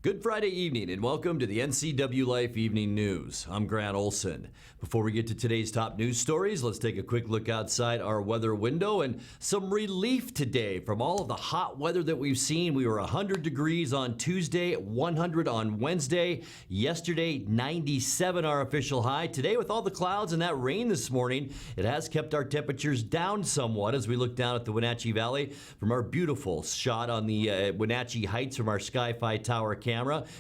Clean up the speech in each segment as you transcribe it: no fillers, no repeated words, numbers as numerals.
Good Friday evening and welcome to the NCWLIFE Evening News. I'm Grant Olson. Before we get to today's top news stories, let's take a quick look outside our weather window and some relief today from all of the hot weather that we've seen. We were 100 degrees on Tuesday, 100 on Wednesday. Yesterday, 97 our official high. Today, with all the clouds and that rain this morning, it has kept our temperatures down somewhat as we look down at the Wenatchee Valley from our beautiful shot on the Wenatchee Heights from our Sky-Fi Tower camera.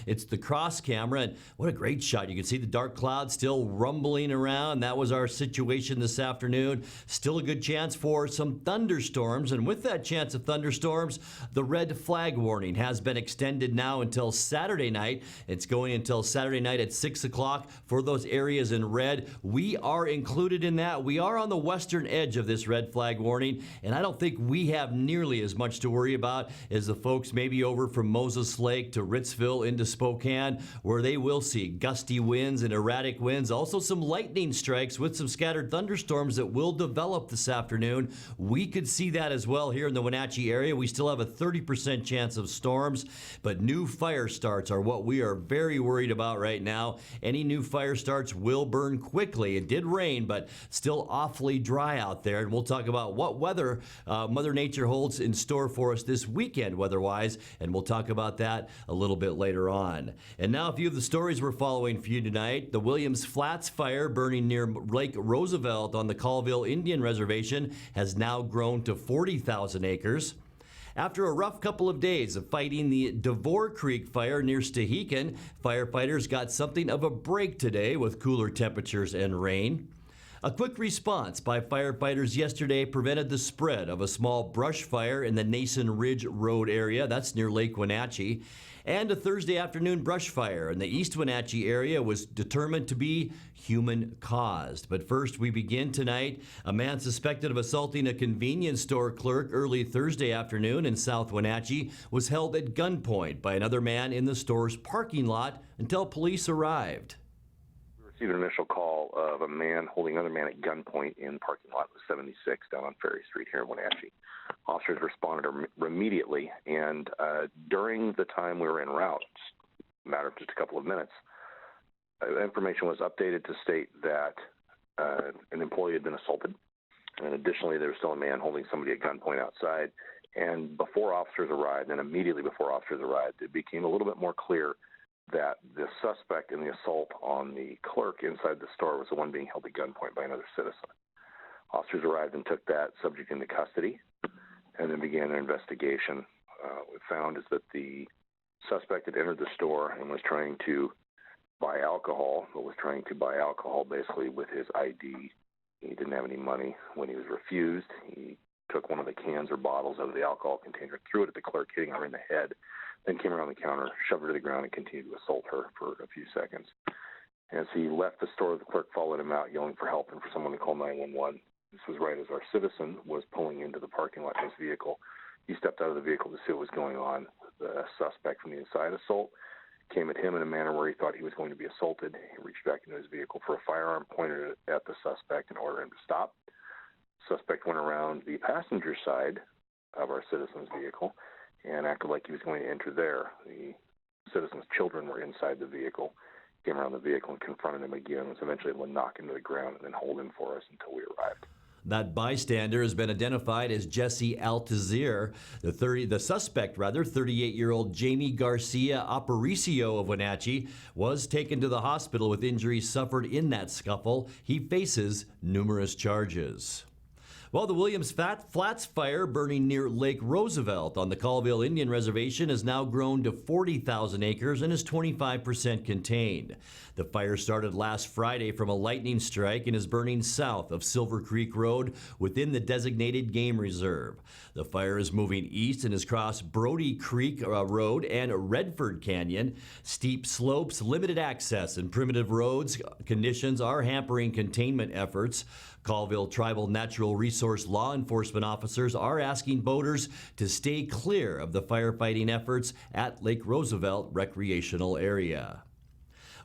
It's the cross camera, and what a great shot. You can see the dark clouds still rumbling around. That was our situation this afternoon. Still a good chance for some thunderstorms, and with that chance of thunderstorms, the red flag warning has been extended now until Saturday night. It's going until Saturday night at 6 o'clock for those areas in red. We are included in that. We are on the western edge of this red flag warning, and I don't think we have nearly as much to worry about as the folks maybe over from Moses Lake to Ritzville into Spokane, where they will see gusty winds and erratic winds, also some lightning strikes with some scattered thunderstorms that will develop this afternoon. We could see that as well here in the Wenatchee area. We still have a 30% chance of storms, but new fire starts are what we are very worried about right now. Any new fire starts will burn quickly. It did rain, but still awfully dry out there, and we'll talk about what weather Mother Nature holds in store for us this weekend weather-wise, and we'll talk about that a little bit later on. And now a few of the stories we're following for you tonight. The Williams Flats fire burning near Lake Roosevelt on the Colville Indian Reservation has now grown to 40,000 acres. After a rough couple of days of fighting the Devore Creek fire near Stehekin, firefighters got something of a break today with cooler temperatures and rain. A quick response by firefighters yesterday prevented the spread of a small brush fire in the Nason Ridge Road area. That's near Lake Wenatchee. And a Thursday afternoon brush fire in the East Wenatchee area was determined to be human-caused. But first, we begin tonight. A man suspected of assaulting a convenience store clerk early Thursday afternoon in South Wenatchee was held at gunpoint by another man in the store's parking lot until police arrived. We received an initial call of a man holding another man at gunpoint in parking lot 76 down on Ferry Street here in Wenatchee. Officers responded immediately, and during the time we were en route, a matter of just a couple of minutes, information was updated to state that an employee had been assaulted, and additionally there was still a man holding somebody at gunpoint outside. And before officers arrived, and immediately before officers arrived, it became a little bit more clear that the suspect in the assault on the clerk inside the store was the one being held at gunpoint by another citizen. Officers arrived and took that subject into custody and then began their investigation. What we found is that the suspect had entered the store and was trying to buy alcohol, but was trying to buy alcohol basically with his ID. He didn't have any money. When he was refused, he took one of the cans or bottles out of the alcohol container, threw it at the clerk, hitting her in the head, then came around the counter, shoved her to the ground, and continued to assault her for a few seconds. As he left the store, the clerk followed him out, yelling for help and for someone to call 911. This was right as our citizen was pulling into the parking lot in his vehicle. He stepped out of the vehicle to see what was going on. The suspect from the inside assault came at him in a manner where he thought he was going to be assaulted. He reached back into his vehicle for a firearm, pointed it at the suspect and ordered him to stop. The suspect went around the passenger side of our citizen's vehicle and acted like he was going to enter there. The citizen's children were inside the vehicle, came around the vehicle and confronted him again, was eventually able to knock him to the ground and then hold him for us until we arrived. That bystander has been identified as Jesse Altazir. The suspect, 38-year-old Jamie Garcia Aparicio of Wenatchee, was taken to the hospital with injuries suffered in that scuffle. He faces numerous charges. Well, the Williams Flats fire burning near Lake Roosevelt on the Colville Indian Reservation has now grown to 40,000 acres and is 25% contained. The fire started last Friday from a lightning strike and is burning south of Silver Creek Road within the designated game reserve. The fire is moving east and has crossed Brody Creek Road and Redford Canyon. Steep slopes, limited access, and primitive roads conditions are hampering containment efforts. Colville Tribal Natural Resource law enforcement officers are asking boaters to stay clear of the firefighting efforts at Lake Roosevelt recreational area.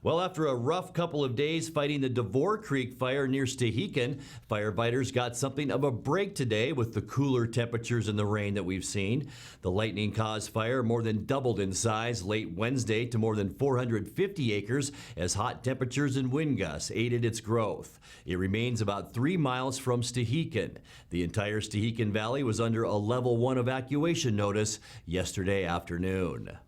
Well, after a rough couple of days fighting the Devore Creek fire near Stehekin, firefighters got something of a break today with the cooler temperatures and the rain that we've seen. The lightning-caused fire more than doubled in size late Wednesday to more than 450 acres as hot temperatures and wind gusts aided its growth. It remains about 3 miles from Stehekin. The entire Stehekin Valley was under a level 1 evacuation notice yesterday afternoon.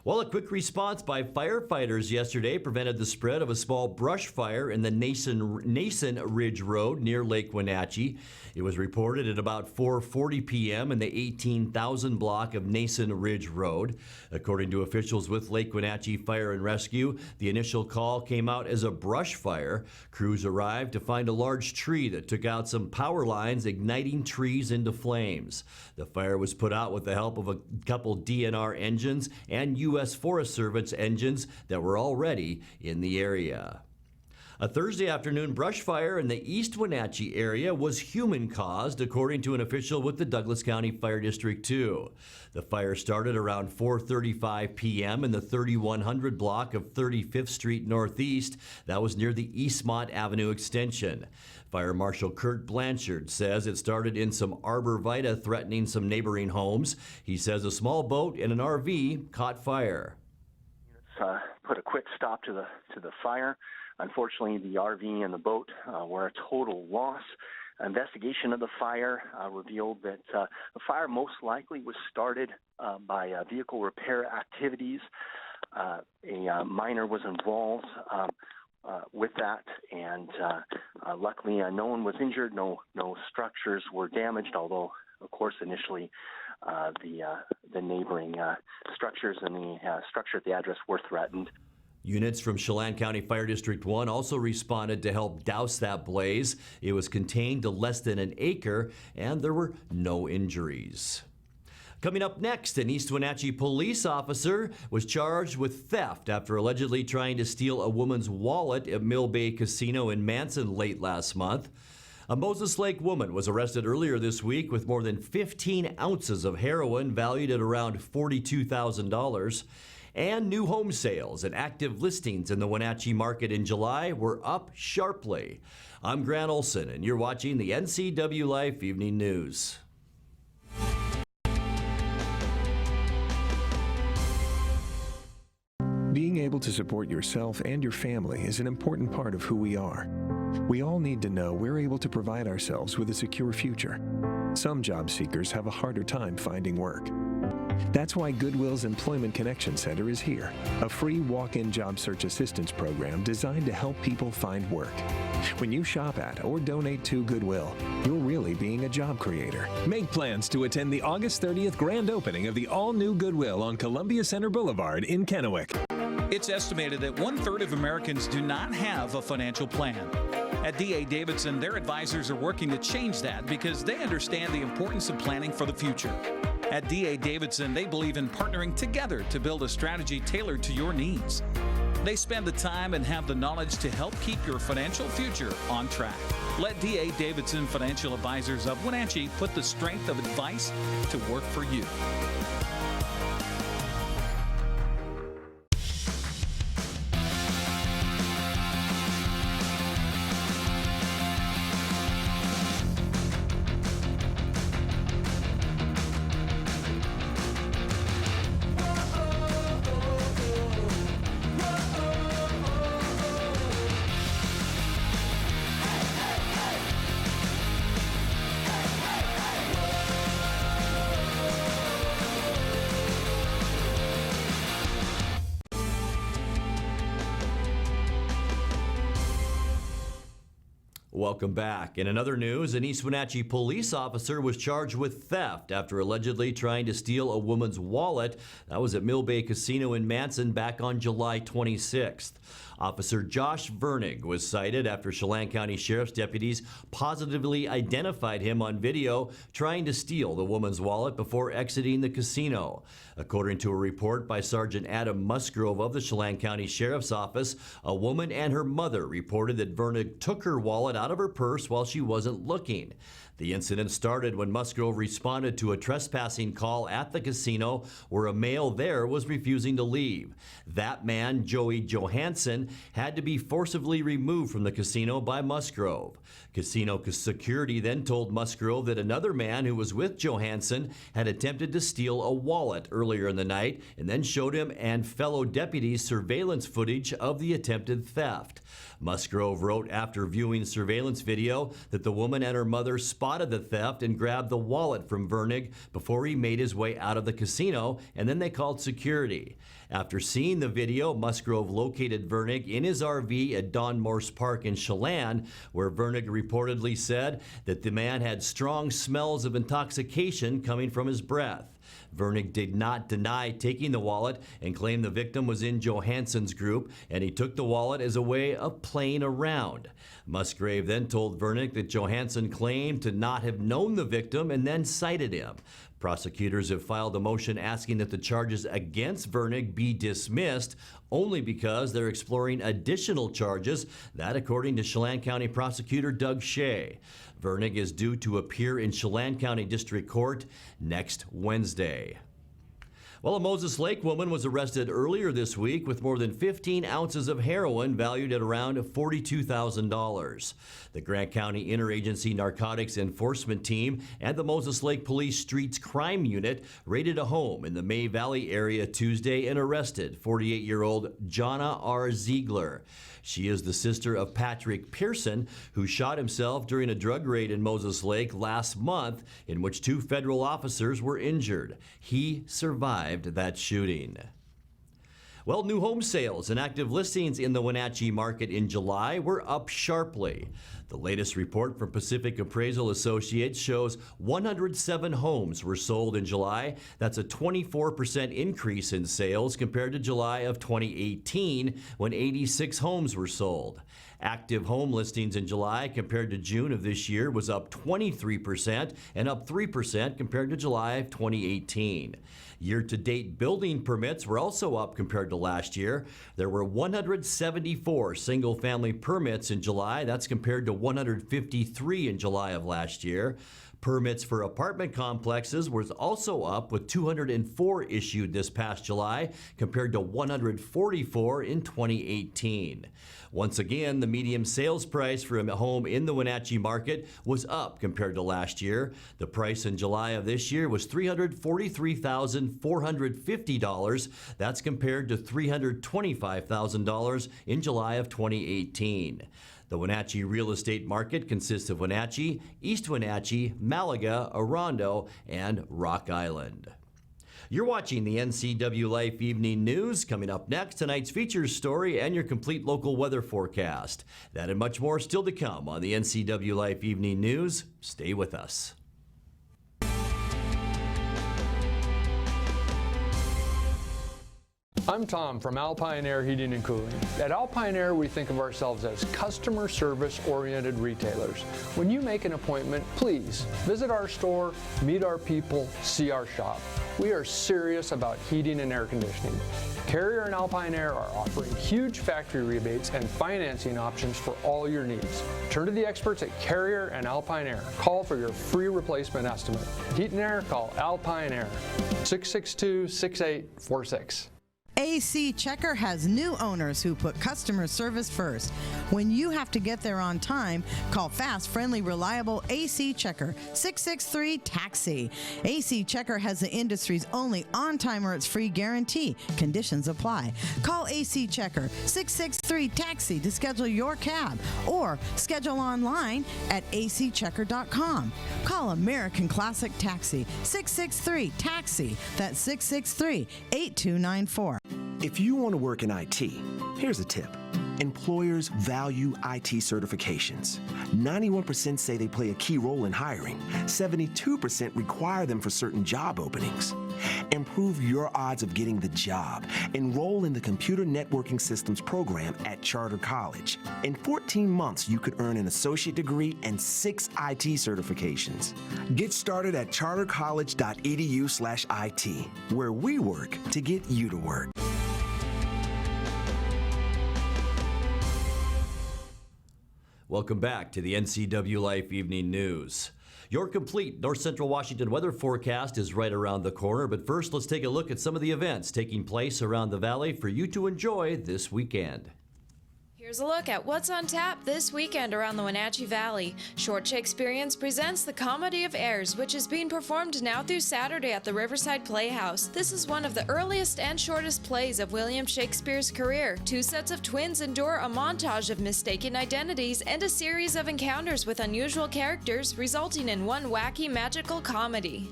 Well, a quick response by firefighters yesterday prevented the spread of a small brush fire in the Nason Ridge Road near Lake Wenatchee. It was reported at about 4:40 p.m. in the 18,000 block of Nason Ridge Road. According to officials with Lake Wenatchee Fire and Rescue, the initial call came out as a brush fire. Crews arrived to find a large tree that took out some power lines, igniting trees into flames. The fire was put out with the help of a couple DNR engines and U.S. Forest Service engines that were already in the area. A Thursday afternoon brush fire in the East Wenatchee area was human-caused, according to an official with the Douglas County Fire District 2. The fire started around 4:35 p.m. in the 3100 block of 35th Street Northeast. That was near the Eastmont Avenue extension. Fire Marshal Kurt Blanchard says it started in some arborvitae threatening some neighboring homes. He says a small boat and an RV caught fire. Put a quick stop to the fire. Unfortunately, the RV and the boat were a total loss. Investigation of the fire revealed that the fire most likely was started by vehicle repair activities. A miner was involved with that, and luckily no one was injured, no structures were damaged, although, of course, initially the neighboring structures and the structure at the address were threatened. Units from Chelan County Fire District 1 also responded to help douse that blaze. It was contained to less than an acre, and there were no injuries. Coming up next, an East Wenatchee police officer was charged with theft after allegedly trying to steal a woman's wallet at Mill Bay Casino in Manson late last month. A Moses Lake woman was arrested earlier this week with more than 15 ounces of heroin valued at around $42,000. And new home sales and active listings in the Wenatchee market in July were up sharply. I'm Grant Olson, and you're watching the NCWLIFE Evening News. Being able to support yourself and your family is an important part of who we are. We all need to know we're able to provide ourselves with a secure future. Some job seekers have a harder time finding work. That's why Goodwill's Employment Connection Center is here, a free walk-in job search assistance program designed to help people find work. When you shop at or donate to Goodwill, you're really being a job creator. Make plans to attend the August 30th grand opening of the all-new Goodwill on Columbia Center Boulevard in Kennewick. It's estimated that 1/3 of Americans do not have a financial plan. At D.A. Davidson, their advisors are working to change that because they understand the importance of planning for the future. At D.A. Davidson, they believe in partnering together to build a strategy tailored to your needs. They spend the time and have the knowledge to help keep your financial future on track. Let D.A. Davidson Financial Advisors of Wenatchee put the strength of advice to work for you. Welcome back. In another news, an East Wenatchee police officer was charged with theft after allegedly trying to steal a woman's wallet. That was at Mill Bay Casino in Manson back on July 26th. Officer Josh Vernig was cited after Chelan County Sheriff's deputies positively identified him on video trying to steal the woman's wallet before exiting the casino. According to a report by Sergeant Adam Musgrove of the Chelan County Sheriff's Office, a woman and her mother reported that Vernig took her wallet out of her purse while she wasn't looking. The incident started when Musgrove responded to a trespassing call at the casino where a male there was refusing to leave. That man, Joey Johansson, had to be forcibly removed from the casino by Musgrove. Casino security then told Musgrove that another man who was with Johansson had attempted to steal a wallet earlier in the night and then showed him and fellow deputies surveillance footage of the attempted theft. Musgrove wrote after viewing surveillance video that the woman and her mother spotted the theft and grabbed the wallet from Vernig before he made his way out of the casino, and then they called security. After seeing the video, Musgrove located Vernig in his RV at Don Morse Park in Chelan, where Vernig reportedly said that the man had strong smells of intoxication coming from his breath. Vernig did not deny taking the wallet and claimed the victim was in Johansson's group, and he took the wallet as a way of playing around. Musgrave then told Vernig that Johansson claimed to not have known the victim and then cited him. Prosecutors have filed a motion asking that the charges against Vernig be dismissed, only because they're exploring additional charges, that according to Chelan County Prosecutor Doug Shea. Vernig is due to appear in Chelan County District Court next Wednesday. Well, a Moses Lake woman was arrested earlier this week with more than 15 ounces of heroin valued at around $42,000. The Grant County Interagency Narcotics Enforcement Team and the Moses Lake Police Streets Crime Unit raided a home in the May Valley area Tuesday and arrested 48-year-old Jonna R. Ziegler. She is the sister of Patrick Pearson, who shot himself during a drug raid in Moses Lake last month, in which 2 federal officers were injured. He survived that shooting. Well, new home sales and active listings in the Wenatchee market in July were up sharply. The latest report from Pacific Appraisal Associates shows 107 homes were sold in July. That's a 24% increase in sales compared to July of 2018, when 86 homes were sold. Active home listings in July compared to June of this year was up 23% and up 3% compared to July of 2018. Year-to-date building permits were also up compared to last year. There were 174 single-family permits in July. That's compared to 153 in July of last year. Permits for apartment complexes was also up, with 204 issued this past July compared to 144 in 2018. Once again, the median sales price for a home in the Wenatchee market was up compared to last year. The price in July of this year was $343,450. That's compared to $325,000 in July of 2018. The Wenatchee real estate market consists of Wenatchee, East Wenatchee, Malaga, Orondo, and Rock Island. You're watching the NCWLIFE Evening News. Coming up next, tonight's features story and your complete local weather forecast. That and much more still to come on the NCWLIFE Evening News. Stay with us. I'm Tom from Alpine Air Heating and Cooling. At Alpine Air, we think of ourselves as customer service-oriented retailers. When you make an appointment, please visit our store, meet our people, see our shop. We are serious about heating and air conditioning. Carrier and Alpine Air are offering huge factory rebates and financing options for all your needs. Turn to the experts at Carrier and Alpine Air. Call for your free replacement estimate. Heat and air, call Alpine Air, 662-6846. AC Checker has new owners who put customer service first. When you have to get there on time, call fast, friendly, reliable AC Checker, 663-TAXI. AC Checker has the industry's only on-time or it's free guarantee. Conditions apply. Call AC Checker, 663-TAXI to schedule your cab or schedule online at acchecker.com. Call American Classic Taxi, 663-TAXI. That's 663-8294. If you want to work in IT, here's a tip. Employers value IT certifications. 91% say they play a key role in hiring. 72% require them for certain job openings. Improve your odds of getting the job. Enroll in the Computer Networking Systems program at Charter College. In 14 months, you could earn an associate degree and 6 IT certifications. Get started at chartercollege.edu/IT, where we work to get you to work. Welcome back to the NCWLIFE Evening News. Your complete North Central Washington weather forecast is right around the corner, but first let's take a look at some of the events taking place around the valley for you to enjoy this weekend. Here's a look at what's on tap this weekend around the Wenatchee Valley. Short Shakespeareans presents The Comedy of Errors, which is being performed now through Saturday at the Riverside Playhouse. This is one of the earliest and shortest plays of William Shakespeare's career. 2 sets of twins endure a montage of mistaken identities and a series of encounters with unusual characters, resulting in one wacky magical comedy.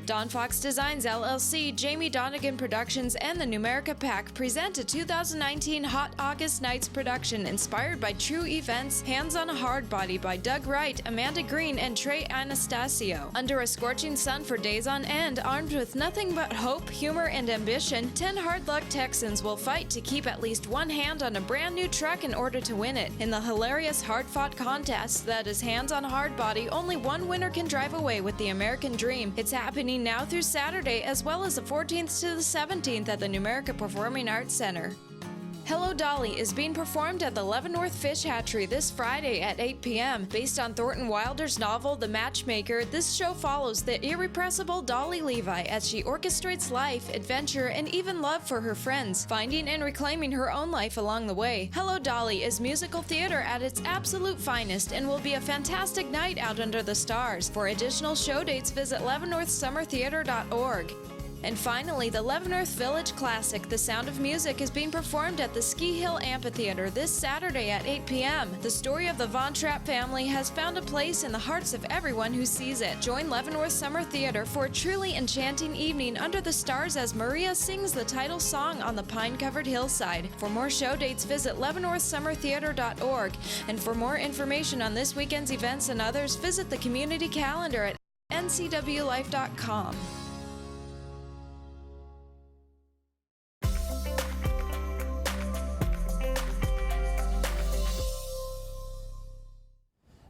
Don Fox Designs LLC, Jamie Donegan Productions, and the Numerica Pack present a 2019 Hot August Nights production inspired by true events, Hands on a Hard Body by Doug Wright, Amanda Green, and Trey Anastasio. Under a scorching sun for days on end, armed with nothing but hope, humor, and ambition, 10 hard-luck Texans will fight to keep at least one hand on a brand new truck in order to win it. In the hilarious hard-fought contest that is Hands on a Hard Body, only one winner can drive away with the American dream. It's happening now through Saturday, as well as the 14th to the 17th at the Numerica Performing Arts Center. Hello Dolly is being performed at the Leavenworth Fish Hatchery this Friday at 8 p.m. Based on Thornton Wilder's novel The Matchmaker, this show follows the irrepressible Dolly Levi as she orchestrates life, adventure, and even love for her friends, finding and reclaiming her own life along the way. Hello Dolly is musical theater at its absolute finest and will be a fantastic night out under the stars. For additional show dates, visit leavenworthsummertheater.org. And finally, the Leavenworth Village Classic, The Sound of Music, is being performed at the Ski Hill Amphitheater this Saturday at 8 p.m. The story of the Von Trapp family has found a place in the hearts of everyone who sees it. Join Leavenworth Summer Theater for a truly enchanting evening under the stars as Maria sings the title song on the pine-covered hillside. For more show dates, visit leavenworthsummertheater.org. And for more information on this weekend's events and others, visit the community calendar at ncwlife.com.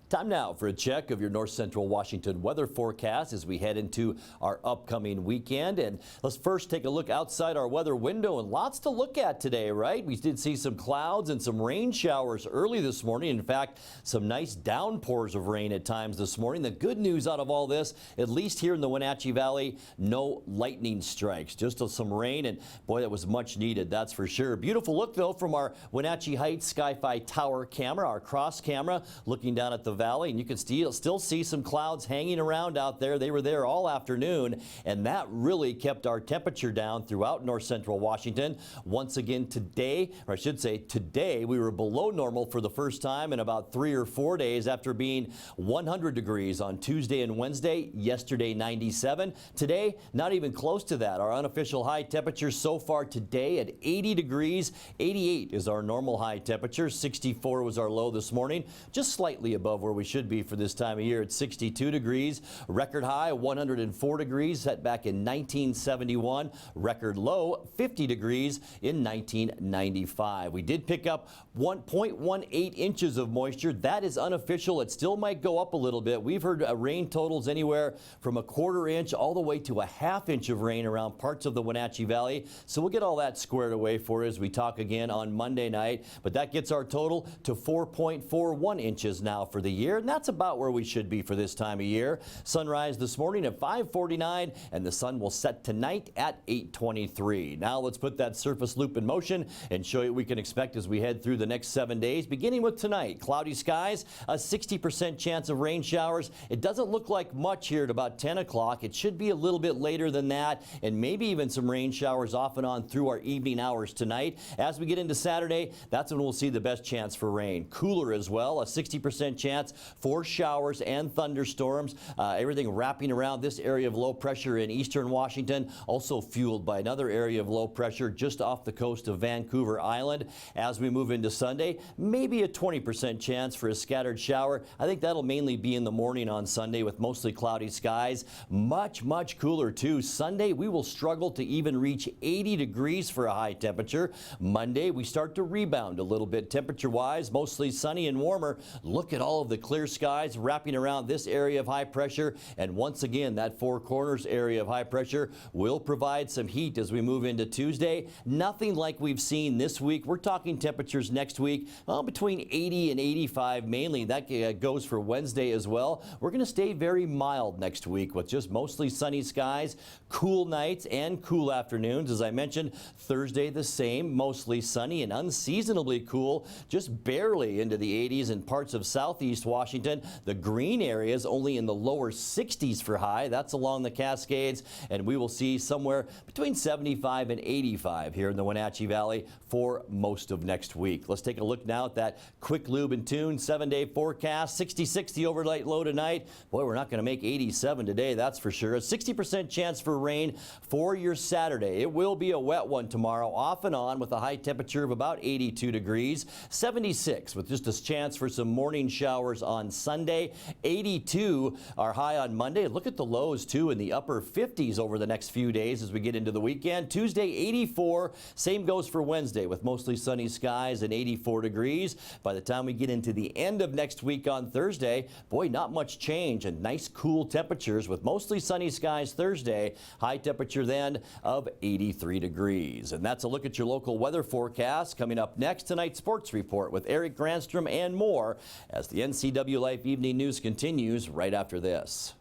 Time now for a check of your North Central Washington weather forecast as we head into our upcoming weekend. And let's first take a look outside our weather window, and lots to look at today, right? We did see some clouds and some rain showers early this morning. In fact, some nice downpours of rain at times this morning. The good news out of all this, at least here in the Wenatchee Valley, no lightning strikes, just some rain, and boy, that was much needed, that's for sure. Beautiful look though from our Wenatchee Heights Sky-Fi Tower camera, our cross camera, looking down at the valley, and you can still see some clouds hanging around out there. They were there all afternoon, and that really kept our temperature down throughout North Central Washington. Once again today, or I should say today, we were below normal for the first time in about 3 or 4 days after being 100 degrees on Tuesday and Wednesday. Yesterday 97. Today not even close to that. Our unofficial high temperature so far today at 80 degrees. 88 is our normal high temperature. 64 was our low this morning, just slightly above where we should be for this time of year at 62 degrees. Record high 104 degrees set back in 1971. Record low 50 degrees in 1995. We did pick up 1.18 inches of moisture. That is unofficial. It still might go up a little bit. We've heard rain totals anywhere from a quarter inch all the way to a half inch of rain around parts of the Wenatchee Valley. So we'll get all that squared away for you as we talk again on Monday night. But that gets our total to 4.41 inches now for the year, and that's about where we should be for this time of year. Sunrise this morning at 5:49, and the sun will set tonight at 8:23. Now let's put that surface loop in motion and show you what we can expect as we head through the next 7 days, beginning with tonight. Cloudy skies, a 60% chance of rain showers. It doesn't look like much here at about 10 o'clock. It should be a little bit later than that, and maybe even some rain showers off and on through our evening hours tonight. As we get into Saturday, that's when we'll see the best chance for rain. Cooler as well, a 60% chance chance for showers and thunderstorms. Everything wrapping around this area of low pressure in eastern Washington, also fueled by another area of low pressure just off the coast of Vancouver Island. As we move into Sunday, maybe a 20% chance for a scattered shower. I think that'll mainly be in the morning on Sunday with mostly cloudy skies. Much cooler too. Sunday, we will struggle to even reach 80 degrees for a high temperature. Monday, we start to rebound a little bit temperature-wise, mostly sunny and warmer. Look at all of the clear skies wrapping around this area of high pressure. And once again, that Four Corners area of high pressure will provide some heat as we move into Tuesday. Nothing like we've seen this week. We're talking temperatures next week between 80 and 85 mainly. That goes for Wednesday as well. We're going to stay very mild next week with just mostly sunny skies, cool nights and cool afternoons. As I mentioned, Thursday the same, mostly sunny and unseasonably cool, just barely into the 80s in parts of southeast Washington. The green areas only in the lower 60s for high. That's along the Cascades, and we will see somewhere between 75 and 85 here in the Wenatchee Valley for most of next week. Let's take a look now at that quick lube and tune 7-day forecast. 66 the overnight low tonight. Boy, we're not going to make 87 today, that's for sure. A 60% chance for rain for your Saturday. It will be a wet one tomorrow, off and on, with a high temperature of about 82 degrees. 76 with just a chance for some morning showers on Sunday. 82 our high on Monday. Look at the lows too in the upper 50s over the next few days as we get into the weekend. Tuesday 84. Same goes for Wednesday with mostly sunny skies and 84 degrees. By the time we get into the end of next week on Thursday, boy, not much change and nice cool temperatures with mostly sunny skies Thursday. High temperature then of 83 degrees. And that's a look at your local weather forecast. Coming up next, tonight's sports report with Eric Granstrom and more as the NCWLIFE Evening News continues right after this.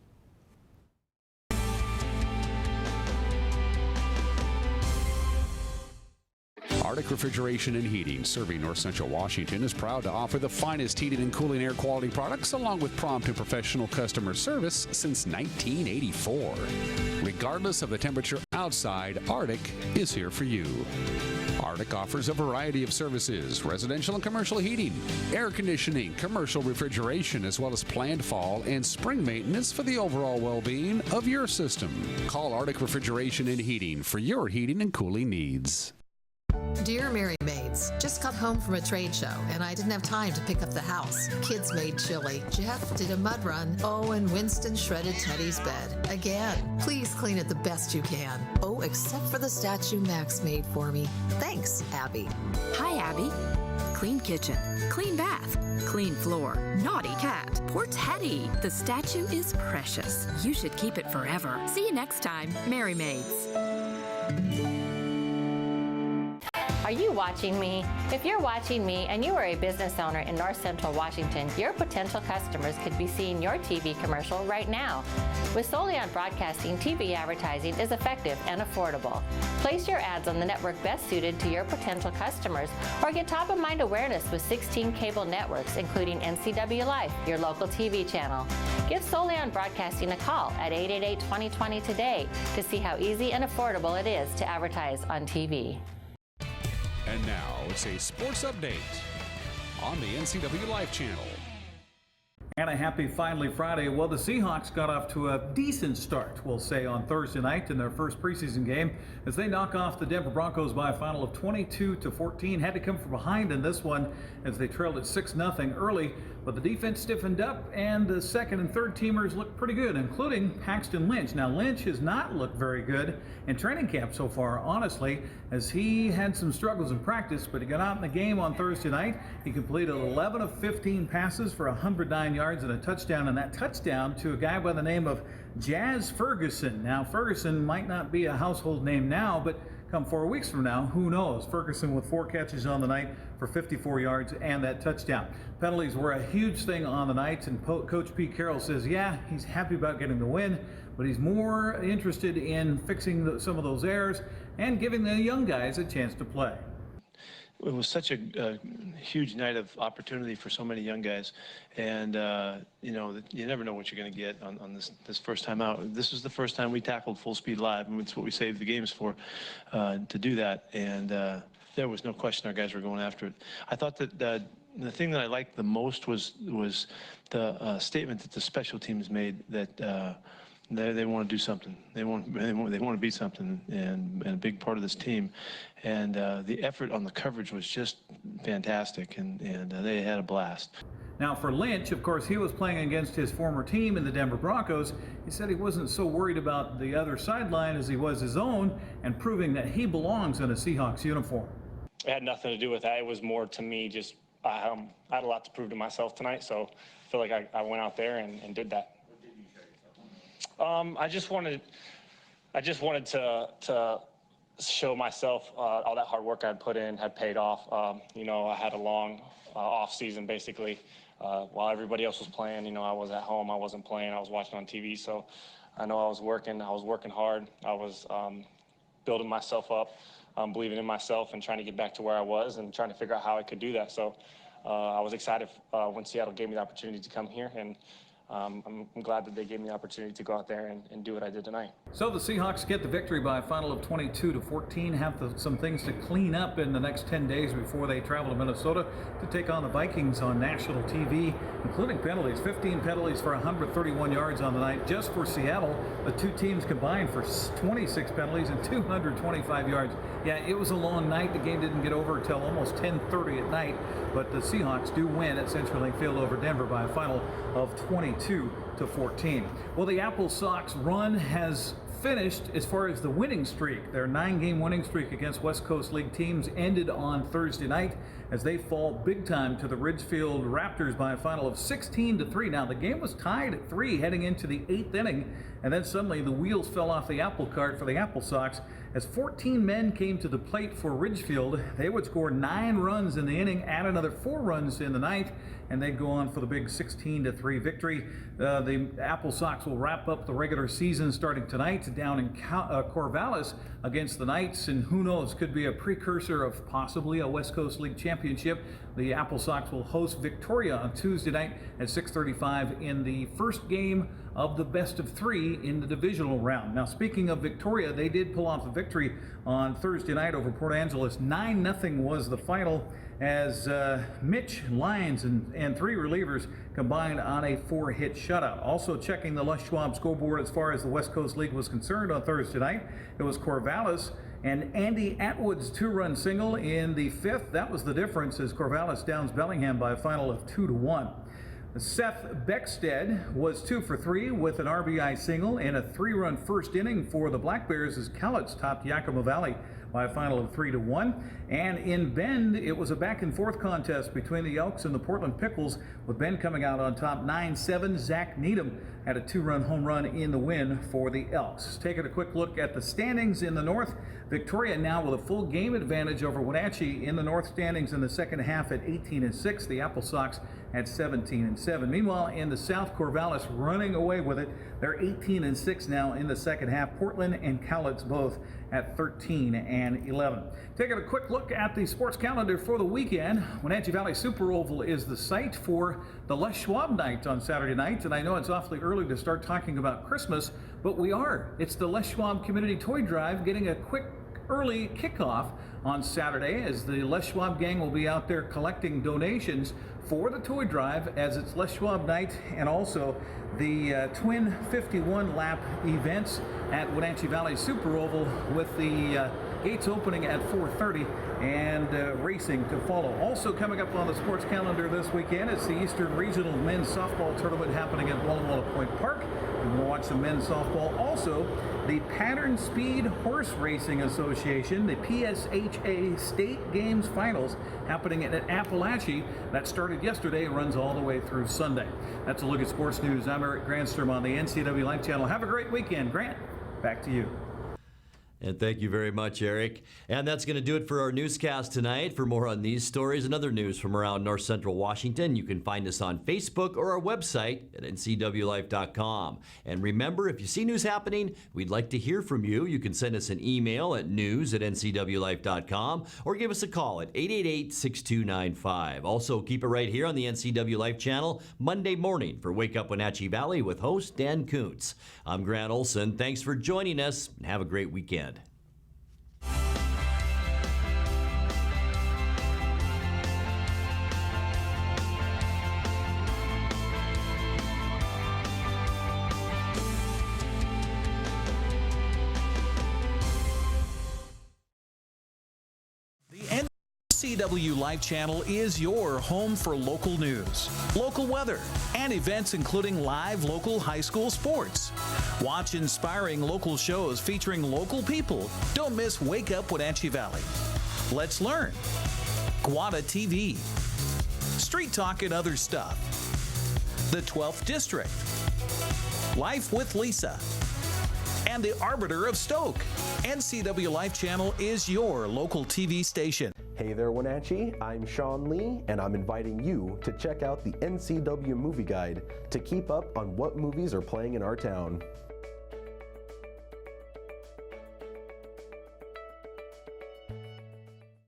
Arctic Refrigeration and Heating, serving North Central Washington, is proud to offer the finest heating and cooling air quality products along with prompt and professional customer service since 1984. Regardless of the temperature outside, Arctic is here for you. Arctic offers a variety of services: residential and commercial heating, air conditioning, commercial refrigeration, as well as planned fall and spring maintenance for the overall well-being of your system. Call Arctic Refrigeration and Heating for your heating and cooling needs. Dear Mary Maids, just got home from a trade show and I didn't have time to pick up the house. Kids made chili. Jeff did a mud run. Oh, and Winston shredded Teddy's bed. Again, please clean it the best you can. Oh, except for the statue Max made for me. Thanks, Abby. Hi, Abby. Clean kitchen, clean bath, clean floor, naughty cat. Poor Teddy. The statue is precious. You should keep it forever. See you next time, Mary Maids. Are you watching me? If you're watching me and you are a business owner in North Central Washington, your potential customers could be seeing your TV commercial right now. With Solion Broadcasting, TV advertising is effective and affordable. Place your ads on the network best suited to your potential customers, or get top-of-mind awareness with 16 cable networks, including NCWLIFE, your local TV channel. Give Solion Broadcasting a call at 888-2020 today to see how easy and affordable it is to advertise on TV. And now it's a sports update on the NCWLIFE channel. And a happy finally Friday. Well, the Seahawks got off to a decent start, we'll say, on Thursday night in their first preseason game as they knock off the Denver Broncos by a final of 22-14. Had to come from behind in this one as they trailed at 6-0 early, but the defense stiffened up and the second and third teamers looked pretty good, including Paxton Lynch. Now, Lynch has not looked very good in training camp so far, honestly, as he had some struggles in practice, but he got out in the game on Thursday night. He completed 11 of 15 passes for 109 yards and a touchdown, and that touchdown to a guy by the name of Jazz Ferguson. Now, Ferguson might not be a household name now, but come 4 weeks from now, who knows? Ferguson with 4 catches on the night for 54 yards and that touchdown. Penalties were a huge thing on the night, and Coach Pete Carroll says, yeah, he's happy about getting the win, but he's more interested in fixing some of those errors and giving the young guys a chance to play. It was such a huge night of opportunity for so many young guys, and you know, you never know what you're going to get on this first time out. This was the first time we tackled full speed live, and it's what we saved the games for, to do that, and there was no question our guys were going after it. I thought that the thing that I liked the most was the statement that the special teams made that they want to do something. They want to be something, and a big part of this team. And the effort on the coverage was just fantastic, and they had a blast. Now for Lynch, of course, he was playing against his former team in the Denver Broncos. He said he wasn't so worried about the other sideline as he was his own, and proving that he belongs in a Seahawks uniform. It had nothing to do with that. It was more to me just I had a lot to prove to myself tonight, so I feel like I went out there and did that. I just wanted to show myself all that hard work I had put in had paid off. I had a long off season basically. While everybody else was playing, I was at home. I wasn't playing. I was watching on TV. So I know I was working hard. I was building myself up, believing in myself, and trying to get back to where I was and trying to figure out how I could do that. So I was excited when Seattle gave me the opportunity to come here, and I'm glad that they gave me the opportunity to go out there and do what I did tonight. So the Seahawks get the victory by a final of 22-14, have some things to clean up in the next 10 days before they travel to Minnesota to take on the Vikings on national TV, including penalties. 15 penalties for 131 yards on the night. Just for Seattle, the two teams combined for 26 penalties and 225 yards. Yeah, it was a long night. The game didn't get over until almost 10:30 at night, but the Seahawks do win at CenturyLink Field over Denver by a final of 22-14. Well, the Apple Sox run has finished as far as the winning streak. Their 9-game winning streak against West Coast League teams ended on Thursday night as they fall big time to the Ridgefield Raptors by a final of 16-3. Now, the game was tied at 3 heading into the 8th inning, and then suddenly the wheels fell off the apple cart for the Apple Sox as 14 men came to the plate for Ridgefield. They would score 9 runs in the inning, add another 4 runs in the ninth, and they'd go on for the big 16-3 victory. The Apple Sox will wrap up the regular season starting tonight down in Corvallis against the Knights, and who knows, could be a precursor of possibly a West Coast League championship. The Apple Sox will host Victoria on Tuesday night at 6:35 in the first game of the best of 3 in the divisional round. Now, speaking of Victoria, they did pull off a victory on Thursday night over Port Angeles. 9-0 was the final as Mitch Lyons and 3 relievers combined on a 4-hit shutout. Also checking the Les Schwab scoreboard as far as the West Coast League was concerned on Thursday night, it was Corvallis and Andy Atwood's 2-run single in the 5th. That was the difference as Corvallis downs Bellingham by a final of 2-1. Seth Beckstead was 2 for 3 with an RBI single in a 3-run first inning for the Black Bears as Cowlitz topped Yakima Valley by a final of 3-1. And in Bend, it was a back-and-forth contest between the Elks and the Portland Pickles, with Bend coming out on top 9-7. Zach Needham had a 2-run home run in the win for the Elks. Taking a quick look at the standings in the North, Victoria now with a full game advantage over Wenatchee in the North standings in the second half at 18-6. The Apple Sox at 17-7. Meanwhile, in the South, Corvallis running away with it. They're 18-6 now in the second half. Portland and Cowlitz both at 13-11. Taking a quick look at the sports calendar for the weekend. Wenatchee Valley Super Oval is the site for the Les Schwab night on Saturday night, and I know it's awfully early to start talking about Christmas, but we are. It's the Les Schwab Community Toy Drive getting a quick early kickoff on Saturday as the Les Schwab gang will be out there collecting donations for the toy drive as it's Les Schwab night and also the Twin 51 lap events at Wenatchee Valley Super Oval with the gates opening at 4:30 and racing to follow. Also coming up on the sports calendar this weekend is the Eastern Regional Men's Softball Tournament happening at Walla Walla Point Park. We're going to watch some men's softball. Also, the Pattern Speed Horse Racing Association, the PSHA State Games Finals happening at Appalachia. That started yesterday and runs all the way through Sunday. That's a look at sports news. I'm Eric Granstrom on the NCWLIFE channel. Have a great weekend. Grant, back to you. And thank you very much, Eric. And that's going to do it for our newscast tonight. For more on these stories and other news from around North Central Washington, you can find us on Facebook or our website at ncwlife.com. And remember, if you see news happening, we'd like to hear from you. You can send us an email at news@ncwlife.com or give us a call at 888-6295. Also, keep it right here on the NCWLIFE channel Monday morning for Wake Up Wenatchee Valley with host Dan Kuntz. I'm Grant Olson. Thanks for joining us and have a great weekend. NCWLIFE channel is your home for local news, local weather, and events including live local high school sports. Watch inspiring local shows featuring local people. Don't miss Wake Up Wenatchee Valley. Let's learn. Guada TV. Street Talk and Other Stuff. The 12th District. Life with Lisa. And the Arbiter of Stoke. NCWLIFE channel is your local TV station. Hey there, Wenatchee. I'm Sean Lee, and I'm inviting you to check out the NCW Movie Guide to keep up on what movies are playing in our town.